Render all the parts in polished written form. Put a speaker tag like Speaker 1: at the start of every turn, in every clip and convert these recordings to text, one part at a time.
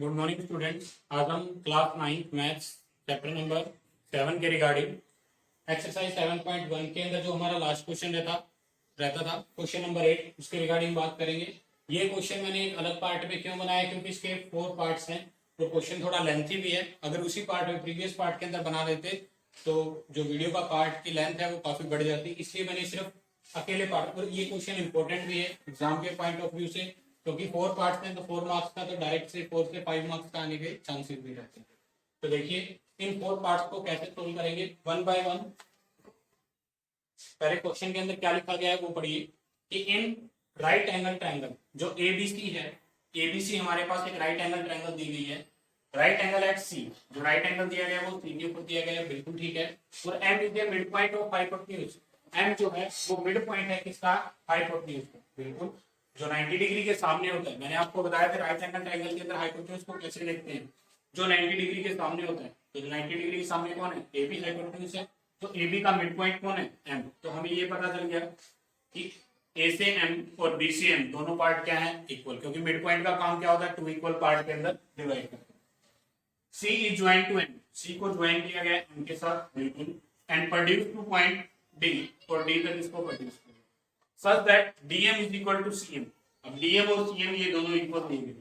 Speaker 1: Good morning students. आज हम class 9 maths chapter number 7 के रिगार्डिंग एक्सरसाइज 7.1 के अंदर जो हमारा लास्ट क्वेश्चन रहता था क्वेश्चन नंबर 8 उसके रिगार्डिंग बात करेंगे। ये क्वेश्चन मैंने एक अलग पार्ट में क्यों बनाया, क्योंकि इसके 4 पार्ट्स हैं तो क्वेश्चन थोड़ा लेंथी भी है। अगर उसी पार्ट में प्रीवियस पार्ट के अंदर बना देते तो जो वीडियो का पार्ट की लेंथ है वो काफी बढ़ जाती, इसलिए मैंने सिर्फ अकेले पार्ट पर। ये क्वेश्चन इंपॉर्टेंट भी है एग्जाम के पॉइंट ऑफ व्यू से, क्योंकि 4 पार्ट्स हैं तो 4 मार्क्स का तो डायरेक्ट से 4 से 5 मार्क्स का आने के चांसेस भी रहते हैं। तो देखिए इन 4 पार्ट्स को कैसे सोल्व करेंगे वन बाय वन। पहले क्वेश्चन के अंदर क्या लिखा गया है वो पढ़िए कि इन राइट एंगल ट्रायंगल जो एबीसी है, एबीसी हमारे पास एक राइट एंगल ट्रायंगल दी गई है। राइट एंगल एट सी, जो राइट एंगल दिया गया है वो सी के ऊपर दिया गया है, बिल्कुल ठीक है। और M is the mid point of hypotenuse, M जो है वो मिड पॉइंट है किसका, हाइपोटेन्यूज का, बिल्कुल जो 90 डिग्री के सामने होता है। मैंने आपको बताया था राइट एंगल ट्रायंगल के अंदर हाइपोटेन्यूज को कैसे देखते हैं, जो 90 डिग्री के सामने होता है। तो 90 डिग्री के सामने कौन है, ए बी हाइपोटेन्यूज है। तो ए बी का मिड पॉइंट कौन है, एम। तो हमें ये पता चल गया कि ए से एम और बी से एम दोनों पार्ट क्या है, इक्वल, क्योंकि मिड पॉइंट का काम क्या होता है, टू इक्वल पार्ट के अंदर डिवाइड करना। C is join to M, C को ज्वाइन किया गया एम के साथ, बिल्कुल। And produce to point D, और डी तक इसको प्रोड्यूस करें such that DM is equal to CM. अब डीएम और सीएम ये दोनों इक्वल दिए गए,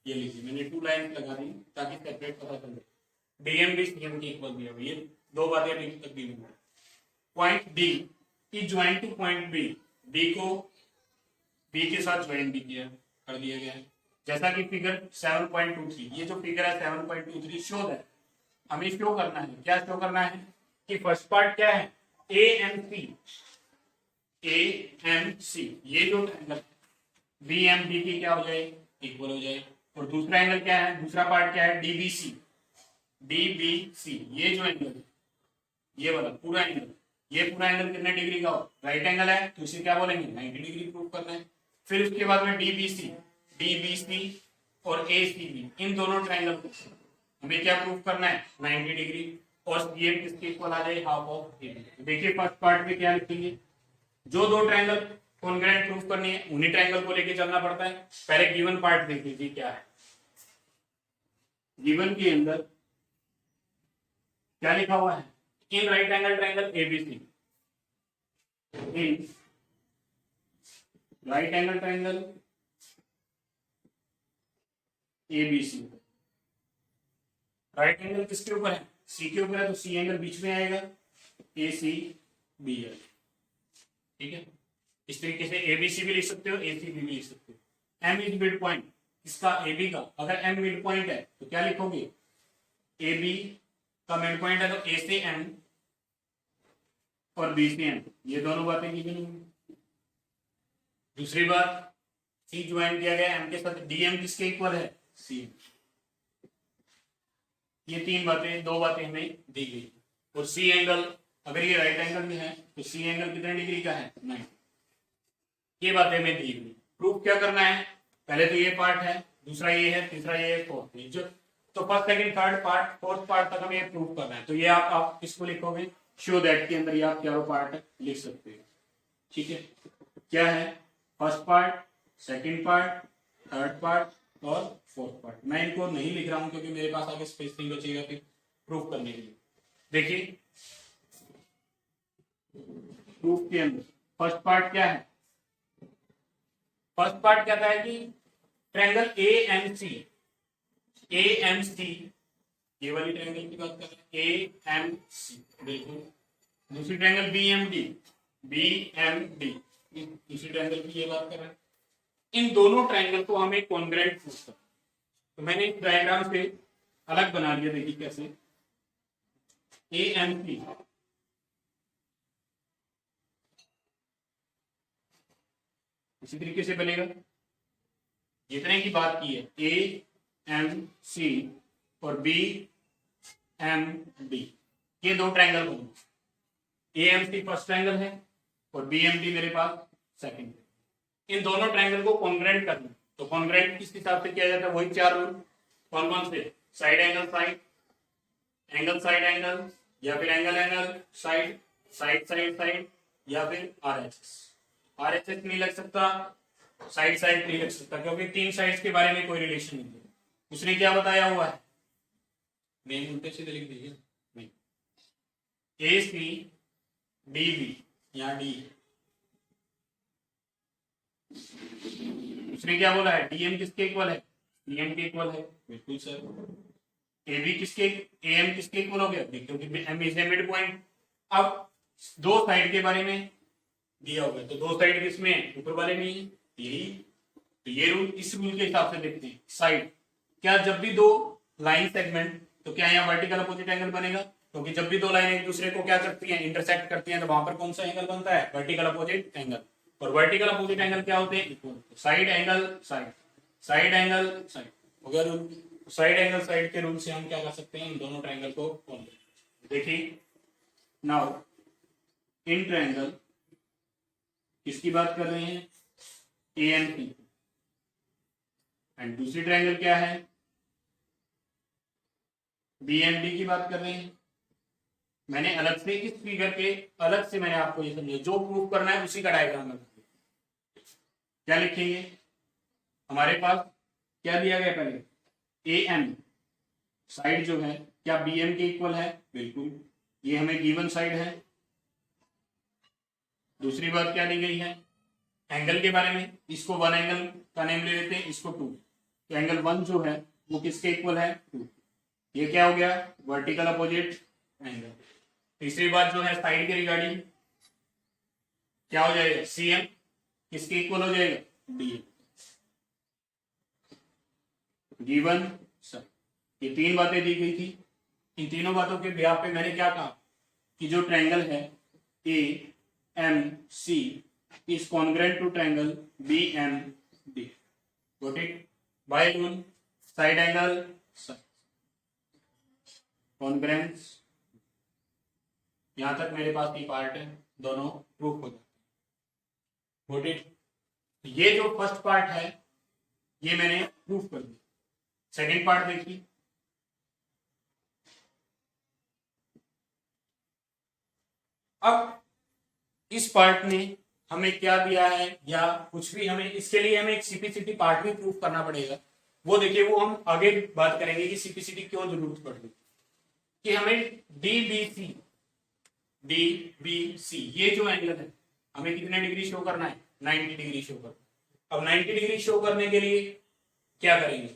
Speaker 1: ये लीजिए मैंने 2 लाइन लगा दी ताकि सेपरेट पता चल जाए। डीएम भी सीएम के इक्वल दिया हुआ, ये 2 बातें अभी तक दी हुई। Point D is join to point B, D को बी के साथ ज्वाइन भी किया कर दिया गया है, जैसा कि फिगर 7.23, ये जो फिगर है 7.23 शो है। हमें शो करना है, क्या शो करना है कि फर्स्ट पार्ट क्या है, A M C, A M C ये जो ट्रायंगल बी एम डी की क्या हो जाए, इक्वल हो जाए। और दूसरा एंगल क्या है, दूसरा पार्ट क्या है, डीबीसी, डीबीसी ये जो एंगल ये वाला पूरा एंगल, ये पूरा एंगल कितने डिग्री का हो, राइट एंगल है तो इसे क्या बोलेंगे 90 डिग्री प्रूव करना है। फिर उसके बाद में डीबीसी, डीबीसी और एसीबी इन दोनों ट्रायंगल को हमें क्या प्रूव करना है 90 डिग्री, और सीएम किसके इक्वल आ जाए, हाफ ऑफ एबी। देखिए फर्स्ट पार्ट में क्या लिखेंगे, जो 2 ट्रायंगल कॉन्ग्रुएंट प्रूफ करनी है उन्हीं ट्रायंगल को लेके चलना पड़ता है। पहले गिवन पार्ट देख लीजिए क्या है, गिवन के अंदर क्या लिखा हुआ है, in right angle triangle ABC, in right angle triangle ABC. Right angle किसके ऊपर है, सी के ऊपर है, तो सी एंगल बीच में आएगा, ए सी बी है, ठीक है। इस तरीके से एबीसी भी लिख सकते हो, एसीबी भी लिख सकते हो। एम इज मिड पॉइंट इसका एबी का, अगर एम मिड पॉइंट है तो क्या लिखोगे, एबी का मिड पॉइंट है तो ए से एम और बी से एम, ये दोनों बातें की गई। दूसरी बात, सी ज्वाइन किया गया एम के साथ, डीएम किसके इक्वल है, सी। ये 3 बातें, 2 बातें हमें दी गई। और सी एंगल अगर ये राइट एंगल में है तो सी एंगल कितने डिग्री का है, 9। ये बातें हमें दी गई। प्रूफ क्या करना है, पहले तो ये पार्ट है, दूसरा ये है, तीसरा ये है, फोर्थ ये जो, तो first second third part fourth part तक हमें प्रूफ करना है। तो ये आप किसको लिखोगे, शो दैट के अंदर ये आप चारों पार्ट लिख सकते हो, ठीक है। क्या है, first part, second part, third part और फोर्थ पार्ट। मैं इनको नहीं लिख रहा हूं क्योंकि मेरे पास आगे स्पेस नहीं बचेगा फिर प्रूफ करने के लिए। देखिए प्रूफ के अंदर फर्स्ट पार्ट क्या है, फर्स्ट पार्ट कहता है कि triangle A M C, A M C ये वाली ट्रायंगल की बात कर रहे हैं, ए एम सी बिल्कुल। दूसरी triangle B M D, B M D दूसरी ट्रायंगल की ये बात कर रहे हैं। इन दोनों ट्रायंगल को हमें कॉन्ग्रुएंट प्रूव करना। तो मैंने इस डायग्राम से अलग बना लिया, देखिए कैसे, ए एम सी इसी तरीके से बनेगा। जितने की बात की है ए एम सी और बी एम डी, ये 2 ट्रायंगल होंगे। A M C first triangle है और बी एम डी मेरे पास सेकंड है। इन दोनों ट्रायंगल को कॉन्ग्रुएंट करना, तो कॉन्ग्रुएंट किस हिसाब से किया जाता है, वही 4 रूल। कौन कौन से, side angle side, angle side angle, या फिर angle angle side, side side side, या फिर आरएचएस। आरएचएस नहीं लग सकता, साइड साइड नहीं लग सकता, क्योंकि 3 साइड्स के बारे में कोई रिलेशन नहीं है। उसने क्या बताया हुआ है, नेम उल्टे सीधे लिख दीजिए, नहीं, ए सी डी बी, यहाँ डी, उसने क्या बोला है, डीएम किसके इक्वल है, डीएम के इक्वल है, बिल्कुल सर। ए बी किसके, ए एम किसके इक्वल हो गया, क्योंकि M is a mid point. अब दो साइड के बारे में दिया होगा, तो दो साइड किसमें, ऊपर वाले में ही, यही, तो ये रूल, इस रूल के हिसाब से देखते हैं। साइड क्या, जब भी दो लाइन सेगमेंट, तो क्या यहाँ वर्टिकल अपोजिट एंगल बनेगा, क्योंकि जब भी दो लाइन एक दूसरे को क्या करती हैं, इंटरसेक्ट करती हैं, तो वहां पर कौन सा एंगल बनता है, वर्टिकल अपोजिट एंगल। और वर्टिकल अपोजिट एंगल क्या होते हैं, equal. Side angle side, side angle side हो गया रूल। साइड एंगल साइड के रूल से हम क्या कर सकते हैं, इन दोनों ट्रायंगल को कॉल देखिए। नाउ इन ट्रायंगल किसकी बात कर रहे हैं, ए एंड पी, एंड दूसरी ट्रायंगल क्या है, बी एंड डी की बात कर रहे हैं। मैंने अलग से इस फिगर के अलग से मैंने आपको ये समझा, जो प्रूफ करना है उसी का डायग्राम है। क्या लिखेंगे, हमारे पास क्या दिया गया, पहले ए एम साइड जो है क्या बी एम के इक्वल है, बिल्कुल, ये हमें गिवन साइड है। दूसरी बात क्या दी गई है, एंगल के बारे में, इसको वन एंगल का नेम ले लेते हैं, इसको टू, तो एंगल वन जो है वो किसके इक्वल है, टू। ये क्या हो गया, वर्टिकल अपोजिट एंगल। तीसरी बात जो है साइड के रिगार्डिंग क्या हो जाएगा, सी एम किसके इक्वल हो जाएगा, डी एम, गिवन सर। ये तीन बातें दी गई थी, इन तीनों बातों के ब्याह पे मैंने क्या कहा कि जो ट्रायंगल है A M C is congruent to triangle B M D, got it, by rule side angle congruence. यहां तक मेरे पास की पार्ट है, दोनों प्रूफ हो जाते हैं, गॉट इट। ये जो फर्स्ट पार्ट है ये मैंने प्रूफ कर दिया। सेकेंड पार्ट देखिए, अब इस पार्ट ने हमें क्या दिया है, या कुछ भी हमें, इसके लिए हमें एक सीपीसीटी पार्ट भी प्रूफ करना पड़ेगा। वो देखिए, वो हम आगे बात करेंगे कि सीपीसीटी क्यों जरूरत पड़ रही, कि हमें डीबीसी ये जो एंगल है हमें कितने डिग्री शो करना है, 90 डिग्री शो करना। अब 90 डिग्री शो करने के लिए क्या करेंगे,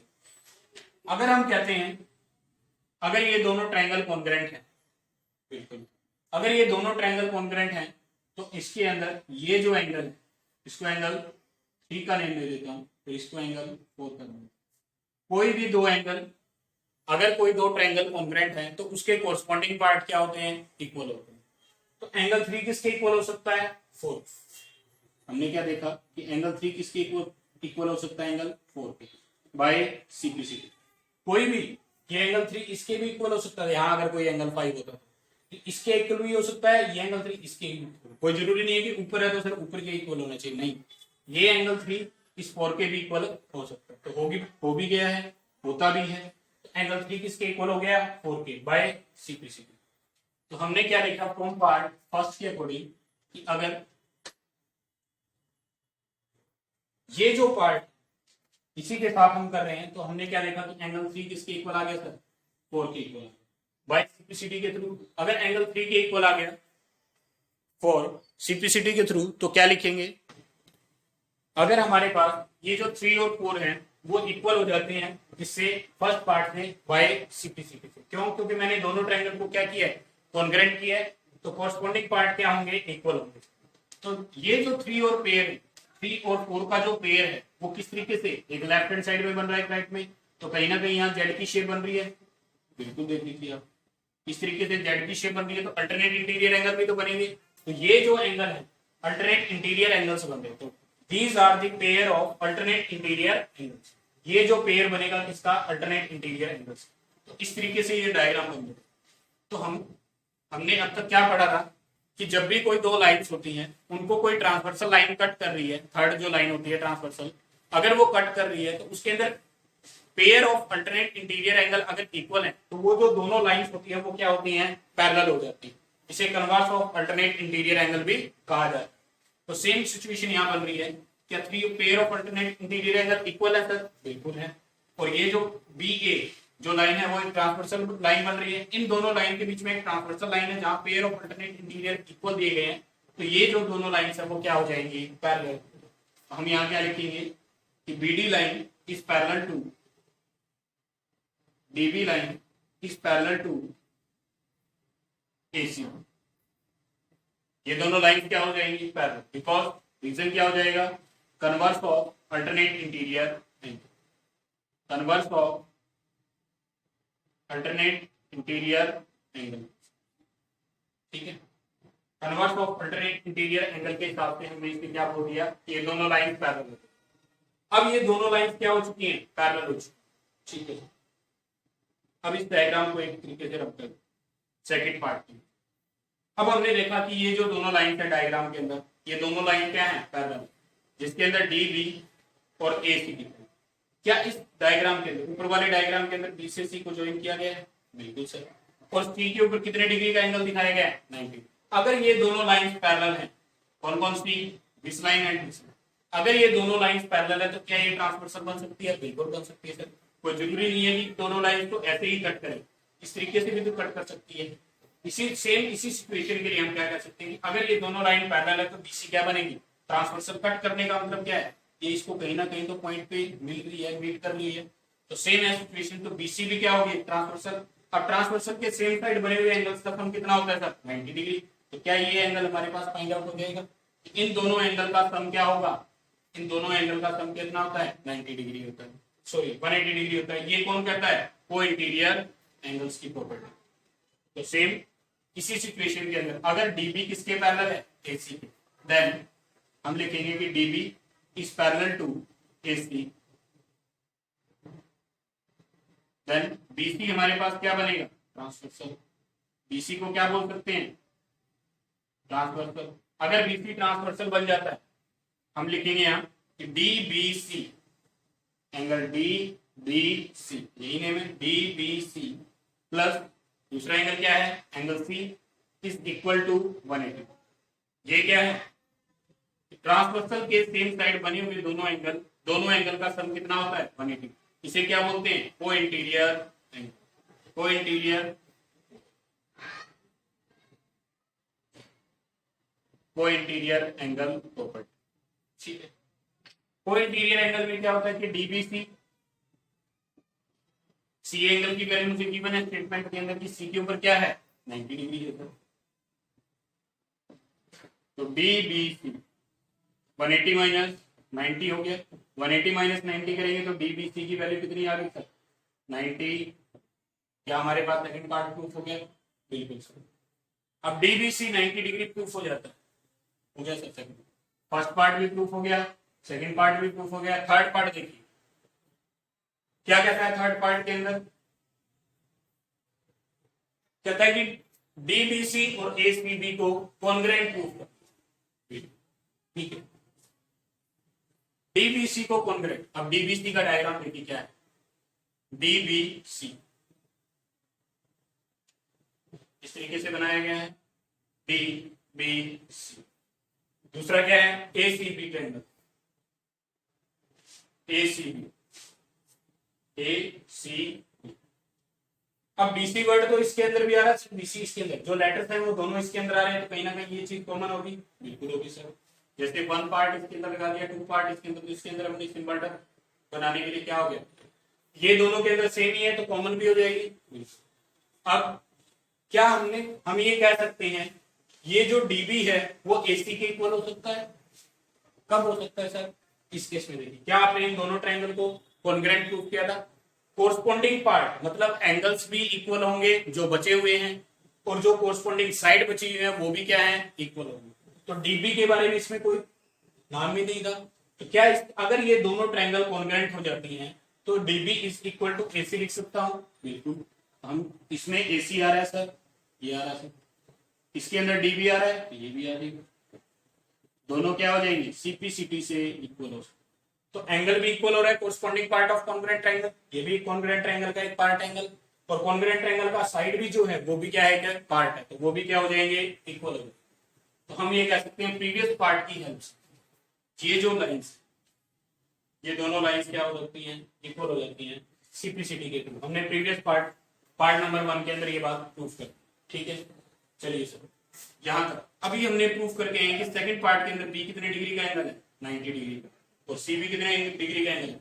Speaker 1: अगर हम कहते हैं अगर ये दोनों ट्रायंगल कॉन्ग्रेंट है, बिल्कुल, अगर ये दोनों ट्रायंगल कॉन्ग्रेंट हैं तो इसके अंदर ये जो एंगल है इसको एंगल 3 का नेम दे देता हूं, तो इसको एंगल 4 का नेम। कोई भी दो एंगल, अगर कोई दो ट्रायंगल कॉन्ग्रेंट है तो उसके कोरस्पॉन्डिंग पार्ट क्या होते हैं, इक्वल होते हैं। तो एंगल 3 किसके इक्वल हो सकता है, 4। हमने क्या देखा कि एंगल 3 किसके इक्वल हो सकता है, एंगल 4 के, बाय सीपीसीटी। कोई भी, ये एंगल 3 इसके भी इक्वल हो सकता है, यहां अगर कोई एंगल 5 होता तो इसके इक्वल भी हो सकता है, ये एंगल 3 इसके इक्वल। कोई जरूरी नहीं है कि ऊपर है तो सिर्फ ऊपर के इक्वल होना चाहिए, नहीं, ये एंगल 3 इस 4 के भी इक्वल हो सकता है। तो हो भी गया है, होता भी है। तो एंगल 3 किसके इक्वल हो गया, 4 के, बाय सीपीसीटी। तो हमने क्या देखा फ्रॉम पार्ट फर्स्ट के अकॉर्डिंग कि अगर ये जो पार्ट इसी के साथ हम कर रहे हैं, तो हमने क्या देखा कि एंगल 3 किसके इक्वल आ गया सर, 4 के इक्वल, बाय सीपीसीटी के थ्रू। अगर एंगल 3 के इक्वल आ गया 4 सीपीसीटी के थ्रू, तो क्या लिखेंगे, अगर हमारे पास ये जो 3 और 4 है वो इक्वल हो जाते हैं इससे फर्स्ट पार्ट से बाय सीपीसीटी से। क्यों, क्योंकि मैंने दोनों ट्रायंगल को क्या किया है, कॉन्ग्रेंट किया है, तो कॉरस्पॉन्डिंग पार्ट क्या होंगे, इक्वल होंगे। तो ये जो 3 और पेयर है, 3 और 4 का जो पेयर है वो किस तरीके से, एक लेफ्ट हैंड साइड में बन रहा है, राइट में, तो कहीं ना कहीं यहाँ जेड की शेप बन रही है, बिल्कुल देख लीजिए आप, इस तरीके से जेड की शेप बन रही है, तो अल्टरनेट इंटीरियर एंगल भी तो बनेंगे। तो ये जो एंगल है अल्टरनेट इंटीरियर एंगल्स बन रहे हैं, तो these are the pair of alternate interior angles. ये जो पेयर बनेगा किसका, अल्टरनेट इंटीरियर एंगल्स। तो इस तरीके से ये डायग्राम बन गया। तो हमने अब तक क्या पढ़ा था कि जब भी कोई दो लाइन्स होती हैं उनको कोई ट्रांसवर्सल लाइन कट कर रही है, थर्ड जो लाइन होती है ट्रांसवर्सल, अगर वो कट कर रही है तो उसके अंदर pair of alternate interior angle अगर इक्वल है तो वो जो दोनों लाइंस होती है वो क्या होती हैं, पैरेलल हो जाती है। इसे converse of alternate interior angle भी कहा जाता है। तो सेम सिचुएशन यहाँ बन रही है, क्या 3 pair of alternate interior angle equal है सर, बिल्कुल है। और ये जो बी ए जो लाइन है वो एक ट्रांसवर्सल लाइन बन रही है। इन दोनों लाइन के बीच में एक ट्रांसवर्सल लाइन है जहां pair of alternate interior equal दिए गए हैं। तो ये जो दोनों लाइंस है वो क्या हो जाएंगी, पैरेलल। हम यहाँ क्या लिखेंगे कि BD line is parallel to DB line is parallel to AC. ये दोनों लाइन क्या हो जाएंगी, पैरेलल, बिकॉज रीजन क्या हो जाएगा, converse of alternate interior angle, converse of alternate interior angle. ठीक है, converse of alternate interior angle के हिसाब से हमने इसमें क्या बोल दिया, ये दोनों लाइन पैरेलल होती है। अब ये दोनों लाइन क्या हो चुकी हैं, पैरेलल हो चुकी। ठीक है, अब इस डायग्राम को एक तरीके से रखते हैं सेकंड पार्ट में। अब हमने देखा कि ये जो दोनों लाइन है डायग्राम के अंदर, ये दोनों लाइन क्या है, पैरेलल, जिसके अंदर डी बी और ए सी दिख रहे हैं। क्या इस डायग्राम के अंदर, ऊपर वाले डायग्राम के अंदर बी से सी को ज्वाइन किया गया है, बिल्कुल सर। और सी के ऊपर कितने डिग्री का एंगल दिखाया गया है, 90। अगर ये दोनों लाइंस पैरेलल हैं, कौन कौन सी, this line and this line, अगर ये दोनों लाइंस पैरेलल है तो क्या ये ट्रांसवर्सल बन सकती है, बिल्कुल बन सकती है सर। कोई जरूरी नहीं है कि दोनों लाइंस को ऐसे ही कट करें, इस तरीके से भी तो कट कर सकती है। इसी सिचुएशन के लिए हम क्या कर सकते हैं कि अगर ये दोनों लाइन पैरेलल है तो बीसी क्या बनेगी, ट्रांसवर्सल। कट करने का मतलब क्या है, ये इसको कहीं ना कहीं तो पॉइंट पे मिल रही है, मीट कर रही है, तो सेम है सिचुएशन, तो बीसी भी क्या होगी, ट्रांसवर्सल। अब ट्रांसवर्सल के सेम साइड बने हुए एंगल्स का सम कितना होता है सर, 90 डिग्री। तो क्या ये एंगल हमारे पास फाइंड आउट हो जाएगा, इन दोनों एंगल का सम क्या होगा, इन दोनों एंगल का सम कितना होता है, 90 डिग्री होता है, सॉरी 180 डिग्री होता है। ये कौन कहता है, को इंटीरियर एंगल्स की प्रॉपर्टी। तो सेम इसी सिचुएशन के अंदर अगर डीबी किसके पैरेलल है, एसी के, देन हम लिखेंगे कि DB is parallel to AC, then BC हमारे पास क्या बनेगा, ट्रांसवर्सल। बीसी को क्या बोल सकते हैं, ट्रांसवर्सल। अगर बीसी ट्रांसवर्सल बन जाता है, हम लिखेंगे यहाँ कि डीबीसी, एंगल डीबीसी, यही नेम है, डीबीसी प्लस दूसरा एंगल क्या है, angle C is equal to 180। ये क्या है, ट्रांसवर्सल के सेम साइड बने हुए दोनों एंगल का सम कितना होता है, 180। इसे क्या बोलते हैं, को इंटीरियर एंगल, को इंटीरियर एंगल प्रॉपर्टी। ठीक है, को इंटीरियर एंगल में क्या होता है कि डीबीसी, सी एंगल की वैल्यू मुझे गिवन है स्टेटमेंट के अंदर कि सी के ऊपर क्या है, 90 डिग्री है। तो डीबीसी 180 माइनस 90 हो गया, 180 माइनस 90 करेंगे तो डीबीसी की वैल्यू कितनी आ गई सर, 90। क्या हमारे पास सेकंड पार्ट प्रूफ हो गया, बिल्कुल सर। अब डीबीसी 90 डिग्री प्रूफ हो जाता है, हो गया सर। सेकंड फर्स्ट पार्ट भी प्रूफ हो गया, सेकंड पार्ट भी प्रूफ हो गया। थर्ड पार्ट देखिए क्या कहता है, थर्ड पार्ट के अंदर कहता है कि डीबीसी और एसीबी को कॉन्ग्रेंट प्रूफ कर, ठीक है, डीबीसी को कॉन्ग्रेंट। अब डीबीसी का डायग्राम देखिए क्या है, डीबीसी इस तरीके से बनाया गया है, डीबीसी। दूसरा क्या है, एसीबी के अंदर, एसीबी, एसीबी। अब बीसी वर्ड तो इसके अंदर भी आ रहा है, बीसी इसके अंदर, जो लेटर्स हैं वो दोनों इसके अंदर आ रहे हैं, तो कहीं ना कहीं ये चीज कॉमन होगी, बिल्कुल होगी सर। जैसे वन पार्ट इसके अंदर लगा दिया, टू पार्ट इसके अंदर, इसके अंदर हमने सिंबल बनाने के लिए क्या हो गया, ये दोनों के अंदर सेम ही है तो कॉमन भी हो जाएगी। अब क्या हम ये कह सकते हैं ये जो डीबी है वो एसी के इक्वल हो सकता है, कब हो सकता है सर, इस केस में देखिए क्या आपने इन दोनों ट्रायंगल को कॉन्ग्रेंट प्रूफ किया था, कोरस्पोंडिंग पार्ट मतलब एंगल्स भी इक्वल होंगे जो बचे हुए हैं, और जो कोरस्पोंडिंग साइड बची हुई है वो भी क्या है, इक्वल होंगे। तो डीबी के बारे में इसमें कोई नाम भी नहीं था, तो क्या अगर ये दोनों ट्रायंगल कॉन्ग्रेंट हो जाती हैं तो DB is equal to AC लिख सकता हूं, बिल्कुल। हम इसमें एसी आ रहा है सर, ये आ रहा है, इसके अंदर डीबी आ रहा है, ये भी आ रही है, दोनों क्या हो जाएंगे, सीपी से इक्वल हो, तो एंगल भी इक्वल हो रहा है, corresponding part of congruent triangle, ये भी कॉन्ग्रेंट ट्रायंगल का एक पार्ट एंगल, और कॉन्ग्रेंट ट्रायंगल का साइड भी जो है वो भी क्या है, क्या पार्ट है, तो वो भी क्या हो जाएंगे, इक्वल हो जाएंगे। तो हम ये कह सकते हैं प्रीवियस पार्ट की हेल्प से ये जो लाइंस, ये दोनों लाइंस क्या हो जाती हैं, इक्वल हो जाती हैं सिंप्लिसिटी के थ्रू। हमने प्रीवियस पार्ट नंबर 1 के अंदर ये बात प्रूफ कर, ठीक है। चलिए सर यहां तक अभी हमने प्रूफ करके आए कि सेकंड पार्ट के अंदर बी कितने डिग्री का एंगल है, 90 डिग्री का, और सी भी कितने डिग्री का एंगल है।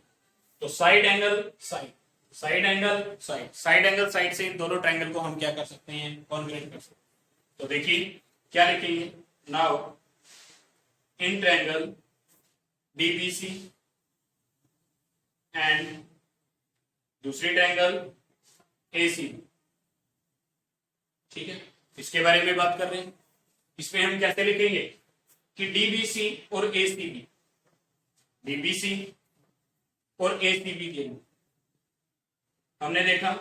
Speaker 1: तो side angle side, side angle side, side angle side से इन दोनों ट्रायंगल को हम क्या कर सकते हैं, कॉन्ग्रुएंट कर सकते हैं। तो देखिए क्या लिखेंगे, now in triangle DBC and दूसरी ट्रायंगल एसी, ठीक है, इसके बारे में बात कर रहे हैं। इसमें हम कैसे लिखेंगे कि डीबीसी और एसीबी, डीबीसी और एसीबी के लिए हमने देखा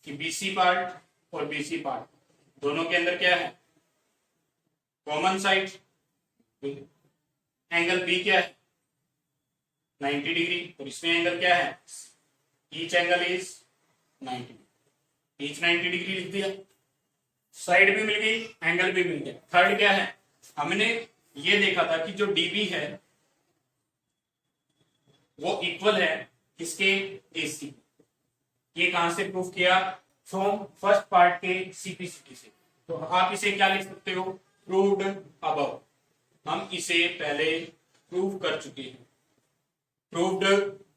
Speaker 1: कि बीसी पार्ट और बीसी पार्ट दोनों के अंदर क्या है, कॉमन साइड, एंगल बी क्या है 90 डिग्री, और इसमें एंगल क्या है, each angle is 90, each 90 degree लिख दिया, साइड भी मिल गई, एंगल भी मिल गया। थर्ड क्या है, हमने ये देखा था कि जो डीबी है वो इक्वल है किसके, एसी। ये कहां से प्रूफ किया, फ्रॉम फर्स्ट पार्ट के सिंप्लिसिटी से। तो आप इसे क्या लिख सकते हो, प्रूव्ड अबव, हम इसे पहले प्रूव कर चुके हैं, प्रूव्ड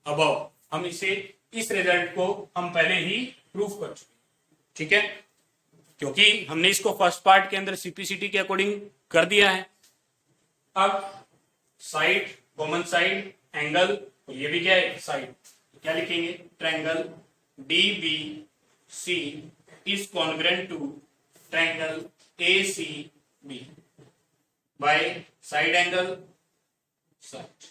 Speaker 1: अबव, हम इसे इस रिजल्ट को हम पहले ही प्रूव कर चुके हैं, ठीक है, क्योंकि हमने इसको फर्स्ट पार्ट के अंदर सिंप्लिसिटी के अकॉर्डिंग कर दिया है। अब साइड, कॉमन साइड, एंगल, और ये भी क्या है साइड, क्या लिखेंगे, triangle DBC is congruent to triangle ACB by side angle side,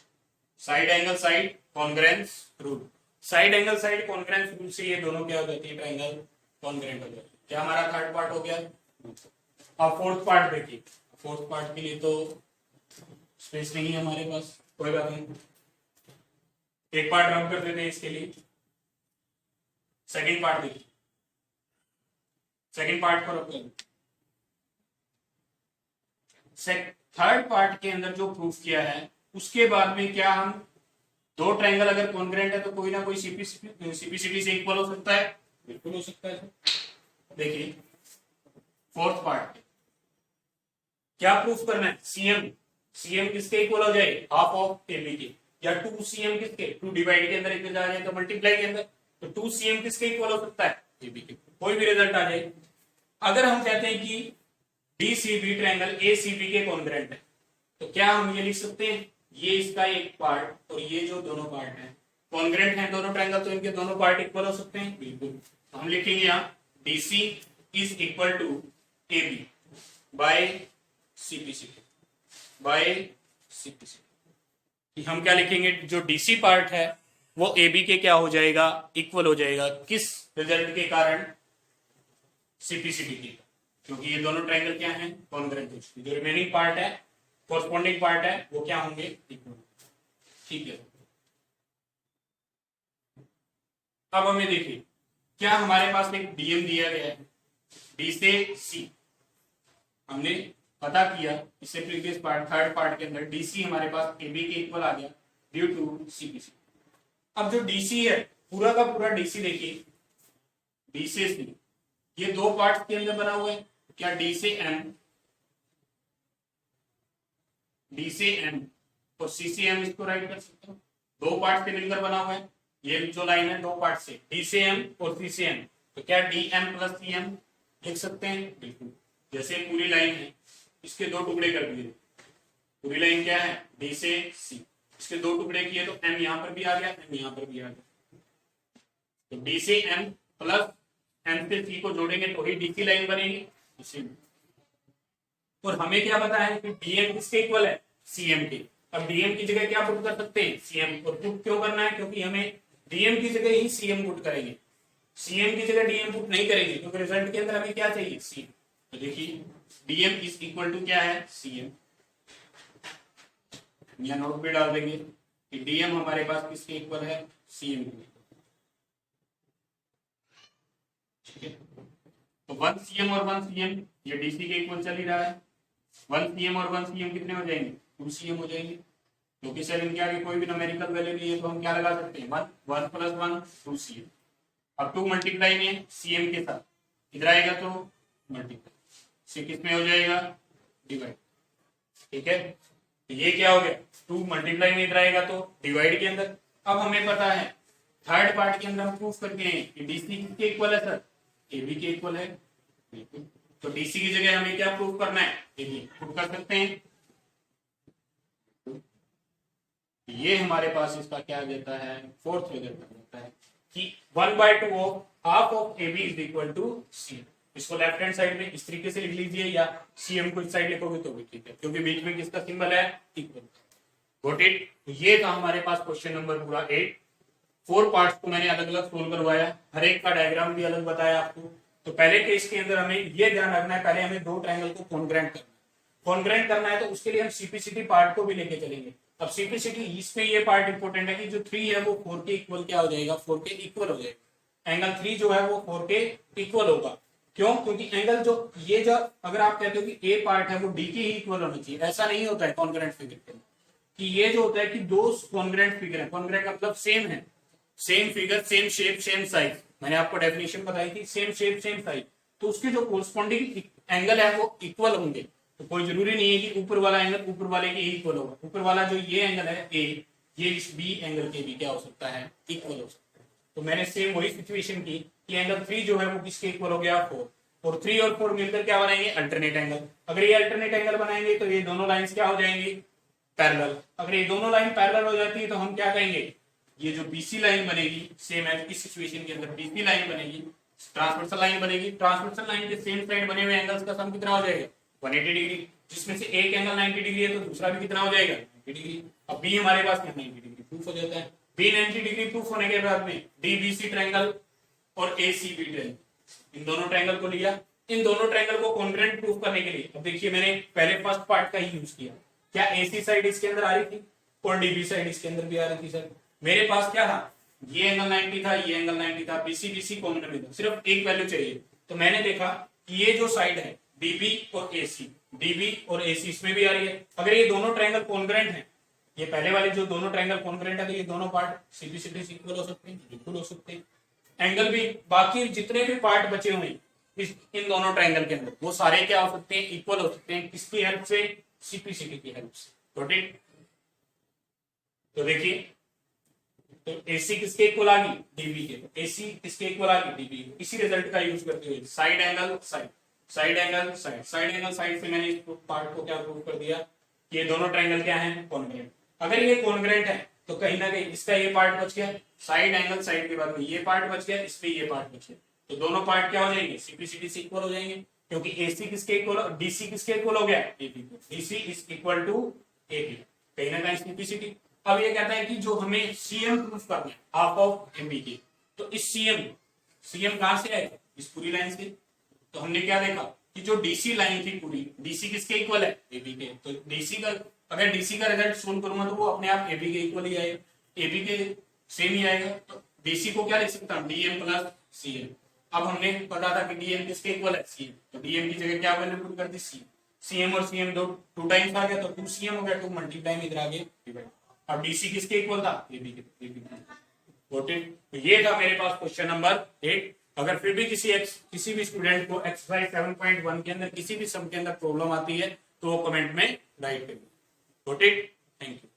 Speaker 1: side angle side congruence rule, side angle side congruence rule से ये दोनों क्या हो जाती है, ट्रायंगल कॉन्ग्रुएंट हो जाती है। क्या हमारा थर्ड पार्ट हो गया। अब फोर्थ पार्ट देखिए, फोर्थ पार्ट के लिए तो स्पेस नहीं है हमारे पास, कोई बात नहीं, एक पार्ट रब कर देते हैं इसके लिए। सेकंड पार्ट देखिए, सेकंड पार्ट को रब कर, थर्ड पार्ट के अंदर जो प्रूफ किया है उसके बाद में क्या हम दो ट्रायंगल अगर कॉन्ग्रुएंट है तो कोई ना कोई सिंप्लिसिटी से इक्वल हो सकता है, बिल्कुल हो सकता है। देखिए फोर्थ पार्ट क्या प्रूफ करना है, सीएम, सीएम किसके इक्वल हो जाए, हाफ ऑफ एबी के, या 2cm किसके, 2 डिवाइड के अंदर इक्वल आ जाए तो मल्टीप्लाई के अंदर, तो 2cm किसके इक्वल हो सकता है, एबी के, कोई भी रिजल्ट आ जाए। अगर हम कहते हैं कि डीसीबी ट्रायंगल एसीबी के कॉन्ग्रुएंट है तो क्या हम ये लिख सकते हैं, ये इसका एक पार्ट और ये जो दोनों पार्ट है कॉन्ग्रुएंट है दोनों ट्रायंगल, तो इनके दोनों पार्ट इक्वल हो सकते हैं, बिल्कुल। हम लिखेंगे यहाँ DC is equal to AB by CPCT, by CPCT। हम क्या लिखेंगे, जो DC पार्ट है वो AB के क्या हो जाएगा, इक्वल हो जाएगा, किस रिजल्ट के कारण, CPCT के, क्योंकि ये दोनों ट्रायंगल क्या हैं, कॉन्ग्रुएंट। जो रिमेनिंग पार्ट है, कोरस्पॉन्डिंग पार्ट है, वो क्या होंगे, इक्वल, ठीक है। अब हमें देखिए क्या हमारे पास एक डीएम दिया गया है, डी से सी, हमने पता किया इससे प्रीवियस पार्ट थर्ड पार्ट के अंदर डीसी हमारे पास एबी के इक्वल आ गया ड्यू टू सीपीसी। अब जो डीसी है पूरा का पूरा डीसी देखिए, डी से सी, ये दो पार्ट के अंदर बना हुआ है, क्या डी से एम, डी से एम और सी से एम, इसको राइट कर सकते हो, दो पार्ट से मिलकर बना हुआ है। ये जो लाइन है दो पार्ट से, डी से एम और सी से एम, तो क्या D M plus C M लिख सकते हैं, बिल्कुल। जैसे पूरी लाइन है इसके दो टुकड़े कर दिए, पूरी लाइन क्या है डी से सी, इसके दो टुकड़े किए तो एम यहां पर भी आ गया, एम यहां पर भी आ गया, तो डी से एम प्लस एम से सी को जोड़ेंगे तो ही डी की लाइन बनेगी, इसी में। और हमें क्या पता है कि डीएम किसके इक्वल है, सीएम के। अब डीएम की जगह क्या पुट कर सकते हैं, सीएम, और पुट क्यों करना है, क्योंकि हमें डीएम की जगह ही सीएम पुट करेंगे, सीएम की जगह डीएम पुट नहीं करेंगे, क्योंकि रिजल्ट के अंदर हमें क्या चाहिए, सी। तो देखिए डीएम इज इक्वल टू क्या है, सीएम। या नोट पे डाल देंगे कि डीएम हमारे पास किसके इक्वल है, सीएम के। ठीक है, तो 1 सीएम और 1 सीएम ये डीसी के इक्वल चल ही रहा है, 1 सीएम और 1 सीएम कितने हो जाएंगे, 2 सीएम हो जाएंगे। क्योंकि 7 के आगे कोई भी न्यूमेरिकल वैल्यू नहीं है तो हम क्या लगा सकते हैं 1 1 प्लस 1 2 CM। अब 2 मल्टीप्लाई में CM के साथ इधर आएगा तो मल्टीप्लाई से किस में हो जाएगा डिवाइड। ठीक है, तो ये क्या हो गया 2 मल्टीप्लाई में इधर आएगा तो डिवाइड के अंदर। अब हमें पता है थर्ड पार्ट के अंदर हम प्रूफ करके हैं कि DC किसके इक्वल है सर AB के इक्वल है। तो DC की जगह हमें क्या प्रूफ करना है AB प्रूफ कर सकते हैं। ये हमारे पास इसका क्या देता है फोर्थ रिजल्ट देता है कि 1/2 of half of AB is equal to CM। इसको लेफ्ट हैंड साइड में इस तरीके से लिख लीजिए या CM को इस साइड लिखोगे तो भी ठीक है क्योंकि बीच में किसका सिंबल है इक्वल। Got it. ये था हमारे पास क्वेश्चन नंबर पूरा 8। 4 पार्ट्स को मैंने अलग अलग सोल्व करवाया, हर एक का डायग्राम भी अलग बताया आपको। तो पहले केस के अंदर हमें ये ध्यान रखना है, पहले हमें दो ट्रायंगल को कॉन्ग्रेंट करना है तो उसके लिए हम सीपीसीटी पार्ट को भी लेके चलेंगे। अब सीपीसीटी इसमें ये पार्ट इंपॉर्टेंट है कि जो 3 है वो 4 के इक्वल क्या हो जाएगा 4 के इक्वल हो जाएगा। एंगल 3 जो है वो 4 के इक्वल होगा। क्यों? क्योंकि एंगल जो ये जो अगर आप कहते हो कि ए पार्ट है वो डी के ही इक्वल होना चाहिए, ऐसा नहीं होता है कॉन्ग्रेंट फिगर के कि ये जो होता है कि दो कॉन्ग्रेंट फिगर है, कॉन्ग्रेंट का मतलब सेम है, same figure same shape same size. मैंने आपको डेफिनेशन बताई थी सेम शेप सेम साइज, तो उसके जो कोरस्पॉन्डिंग एंगल है वो इक्वल होंगे। तो कोई जरूरी नहीं है कि ऊपर वाला एंगल ऊपर वाले के इक्वल होगा। ऊपर वाला जो ये एंगल है ए, ये इस बी एंगल के भी क्या हो सकता है इक्वल हो सकता है। तो मैंने सेम वही सिचुएशन की कि एंगल 3 जो है वो किसके इक्वल हो गया 4, और 3 और 4 मिलकर क्या बनाएंगे अल्टरनेट एंगल। अगर ये अल्टरनेट एंगल बनाएंगे तो ये दोनों लाइंस क्या हो जाएंगी पैरेलल। अगर ये दोनों लाइन पैरेलल हो जाती है तो हम क्या कहेंगे ये जो बीसी लाइन बनेगी सेम है इस सिचुएशन के अंदर बीसी लाइन बनेगी, ट्रांसवर्सल लाइन बनेगी। ट्रांसवर्सल लाइन के सेम साइड बने हुए एंगल्स का सम कितना हो जाएगा 180 डिग्री, जिसमें से एक एंगल 90 डिग्री है तो दूसरा भी कितना हो जाएगा 90 डिग्री। अब बी हमारे पास 90 डिग्री प्रूफ हो जाता है। बी 90 डिग्री प्रूफ होने के बाद में डीबीसी ट्रायंगल और एसीबी ट्रायंगल, इन दोनों ट्रायंगल को लिया। इन दोनों ट्रायंगल को कॉन्ग्रुएंट प्रूफ करने के लिए अब देखिए मैंने पहले फर्स्ट पार्ट का ही यूज किया। क्या एसी साइड इसके अंदर आ रही थी और डीबी साइड इसके अंदर भी आ रही थी सर। मेरे पास क्या था ये एंगल 90 था ये एंगल 90 था, बीसी बीसी कॉमन में था, सिर्फ एक वैल्यू चाहिए। तो मैंने देखा कि ये जो साइड है डीबी और एसी, डीबी और एसी इसमें भी आ रही है। अगर ये दोनों ट्रायंगल कॉन्ग्रुएंट हैं, ये पहले वाले जो दोनों ट्रायंगल कॉन्ग्रुएंट है तो ये दोनों पार्ट सीपीसीटी इक्वल हो सकते हैं, बिल्कुल हो सकते हैं। एंगल भी बाकी जितने भी पार्ट बचे हुए इन दोनों ट्रायंगल के अंदर वो सारे क्या हो सकते हैं इक्वल हो सकते हैं। किसकी हेल्प से सीपीसीटी की हेल्प से। Got it. तो देखिए तो AC किसके इक्वल आ गई डीबी के, AC किसके इक्वल आ गई डीबी। इसी रिजल्ट का यूज करते हुए side angle side, side angle side, side angle side से मैंने इस पार्ट को क्या प्रूव कर दिया कि ये दोनों ट्रायंगल क्या हैं कॉन्ग्रुएंट। अगर ये कॉन्ग्रुएंट है तो कहीं ना कहीं इसका ये पार्ट बच गया, साइड एंगल साइड के बाद में ये पार्ट बच गया, इसमें ये पार्ट बच गया, तो दोनों पार्ट क्या हो जाएंगे सीपीसीटी से इक्वल हो जाएंगे। क्योंकि AC किसके इक्वल DC किसके इक्वल हो गया AB, DC is equal to AB, कहीं ना कहीं सीपीसीटी। अब ये कहता है कि जो हमें CM प्रूफ करना है हाफ ऑफ एमबी की, तो इस CM कहां से आएगा इस पूरी लाइन से। तो हमने क्या देखा कि जो DC लाइन थी पूरी DC किसके इक्वल है AB के, तो DC का अगर DC का रिजल्ट सोल्व करूंगा तो वो अपने आप AB के इक्वल ही आएगा, AB के सेम ही आएगा। तो DC को क्या लिख सकता हूं DM प्लस CM। अब हमने पता था कि DM किसके इक्वल है CM, तो DM की जगह क्या वैल्यू पुट कर दी CM और CM दो 2 टाइम्स आ गया तो 2CM हो गया, 2 मल्टीप्लाई में इधर आ गए डिवाइड। अब DC किसके इक्वल था AB के। तो ये था मेरे पास क्वेश्चन नंबर 8। अगर फिर भी किसी भी स्टूडेंट को एक्सरसाइज 7.1 के अंदर किसी भी सम के अंदर प्रॉब्लम आती है तो वो कमेंट में राइट करिए। Thank you.